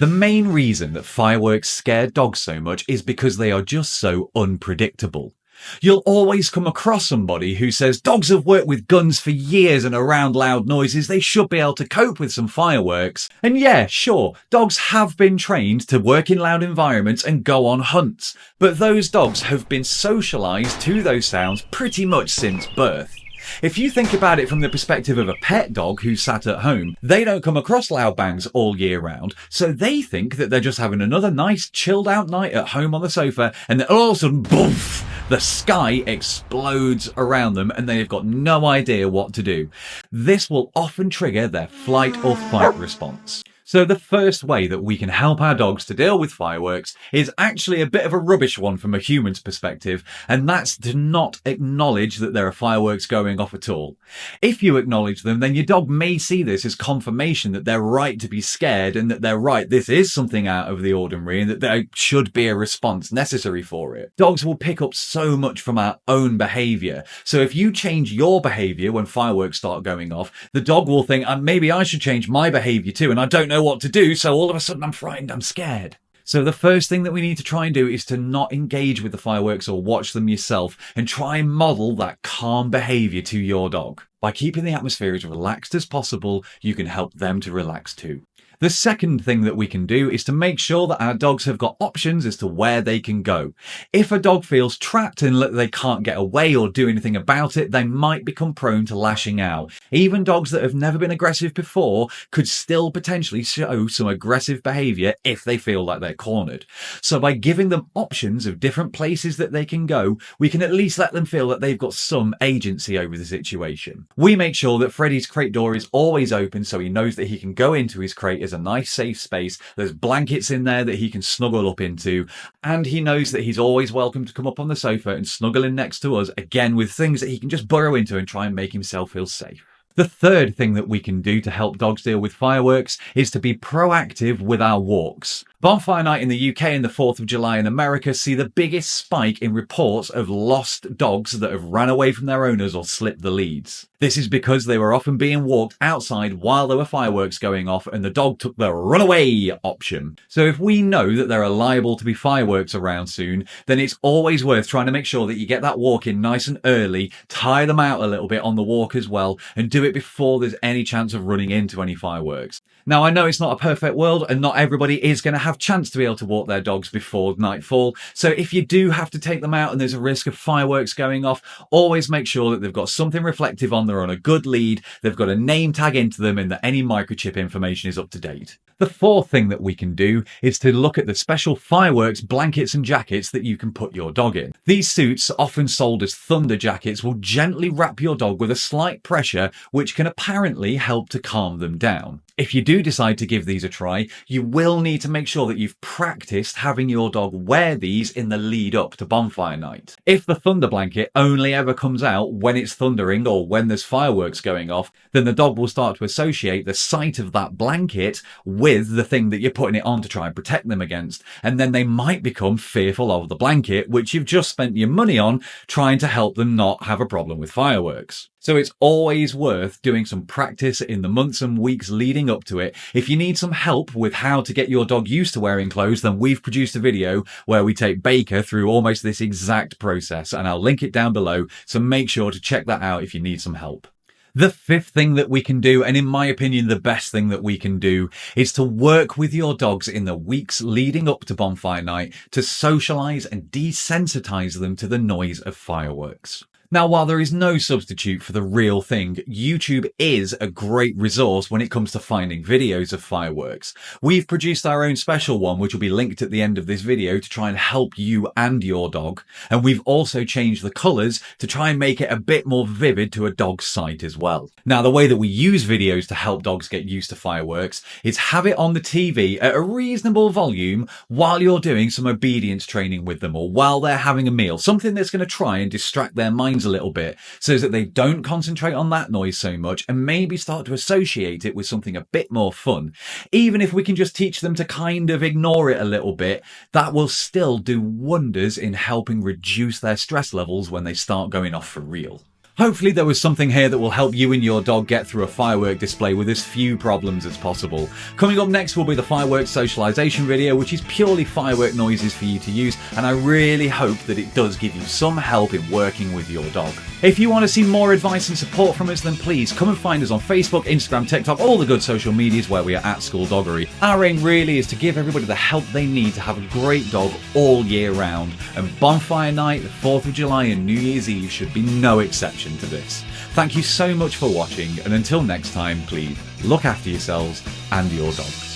The main reason that fireworks scare dogs so much is because they are just so unpredictable. You'll always come across somebody who says dogs have worked with guns for years and around loud noises, they should be able to cope with some fireworks. And yeah, sure, dogs have been trained to work in loud environments and go on hunts, but those dogs have been socialised to those sounds pretty much since birth. If you think about it from the perspective of a pet dog who's sat at home, they don't come across loud bangs all year round, so they think that they're just having another nice chilled out night at home on the sofa, and then all of a sudden, boof, the sky explodes around them and they've got no idea what to do. This will often trigger their flight or fight response. So the first way that we can help our dogs to deal with fireworks is actually a bit of a rubbish one from a human's perspective, and that's to not acknowledge that there are fireworks going off at all. If you acknowledge them, then your dog may see this as confirmation that they're right to be scared and that they're right, this is something out of the ordinary and that there should be a response necessary for it. Dogs will pick up so much from our own behaviour. So if you change your behaviour when fireworks start going off, the dog will think, maybe I should change my behaviour too, and I don't know what to do, so all of a sudden I'm frightened, I'm scared. So the first thing that we need to try and do is to not engage with the fireworks or watch them yourself, and try and model that calm behaviour to your dog. By keeping the atmosphere as relaxed as possible, you can help them to relax too. The second thing that we can do is to make sure that our dogs have got options as to where they can go. If a dog feels trapped and they can't get away or do anything about it, they might become prone to lashing out. Even dogs that have never been aggressive before could still potentially show some aggressive behaviour if they feel like they're cornered. So by giving them options of different places that they can go, we can at least let them feel that they've got some agency over the situation. We make sure that Freddie's crate door is always open so he knows that he can go into his crate as a nice safe space. There's blankets in there that he can snuggle up into, and he knows that he's always welcome to come up on the sofa and snuggle in next to us, again with things that he can just burrow into and try and make himself feel safe. The third thing that we can do to help dogs deal with fireworks is to be proactive with our walks. Bonfire night in the UK and the 4th of July in America see the biggest spike in reports of lost dogs that have ran away from their owners or slipped the leads. This is because they were often being walked outside while there were fireworks going off and the dog took the runaway option. So if we know that there are liable to be fireworks around soon, then it's always worth trying to make sure that you get that walk in nice and early, tie them out a little bit on the walk as well, and do it before there's any chance of running into any fireworks. Now, I know it's not a perfect world and not everybody is going to have a chance to be able to walk their dogs before nightfall. So if you do have to take them out and there's a risk of fireworks going off, always make sure that they've got something reflective on, they're on a good lead, they've got a name tag into them, and that any microchip information is up to date. The fourth thing that we can do is to look at the special fireworks blankets and jackets that you can put your dog in. These suits, often sold as thunder jackets, will gently wrap your dog with a slight pressure, which can apparently help to calm them down. If you do decide to give these a try, you will need to make sure that you've practiced having your dog wear these in the lead up to bonfire night. If the thunder blanket only ever comes out when it's thundering or when there's fireworks going off, then the dog will start to associate the sight of that blanket with the thing that you're putting it on to try and protect them against. And then they might become fearful of the blanket, which you've just spent your money on trying to help them not have a problem with fireworks. So it's always worth doing some practice in the months and weeks leading up to it. If you need some help with how to get your dog used to wearing clothes, then we've produced a video where we take Baker through almost this exact process, and I'll link it down below. So make sure to check that out if you need some help. The fifth thing that we can do, and in my opinion the best thing that we can do, is to work with your dogs in the weeks leading up to bonfire night to socialise and desensitise them to the noise of fireworks. Now, while there is no substitute for the real thing, YouTube is a great resource when it comes to finding videos of fireworks. We've produced our own special one, which will be linked at the end of this video to try and help you and your dog. And we've also changed the colours to try and make it a bit more vivid to a dog's sight as well. Now, the way that we use videos to help dogs get used to fireworks is have it on the TV at a reasonable volume while you're doing some obedience training with them or while they're having a meal, something that's going to try and distract their minds a little bit so that they don't concentrate on that noise so much and maybe start to associate it with something a bit more fun. Even if we can just teach them to kind of ignore it a little bit, that will still do wonders in helping reduce their stress levels when they start going off for real. Hopefully there was something here that will help you and your dog get through a firework display with as few problems as possible. Coming up next will be the Firework Socialisation video, which is purely firework noises for you to use, and I really hope that it does give you some help in working with your dog. If you want to see more advice and support from us, then please come and find us on Facebook, Instagram, TikTok, all the good social medias where we are at SkoolDoggery. Our aim really is to give everybody the help they need to have a great dog all year round, and Bonfire Night, the 4th of July and New Year's Eve should be no exception to this. Thank you so much for watching, and until next time, please look after yourselves and your dog.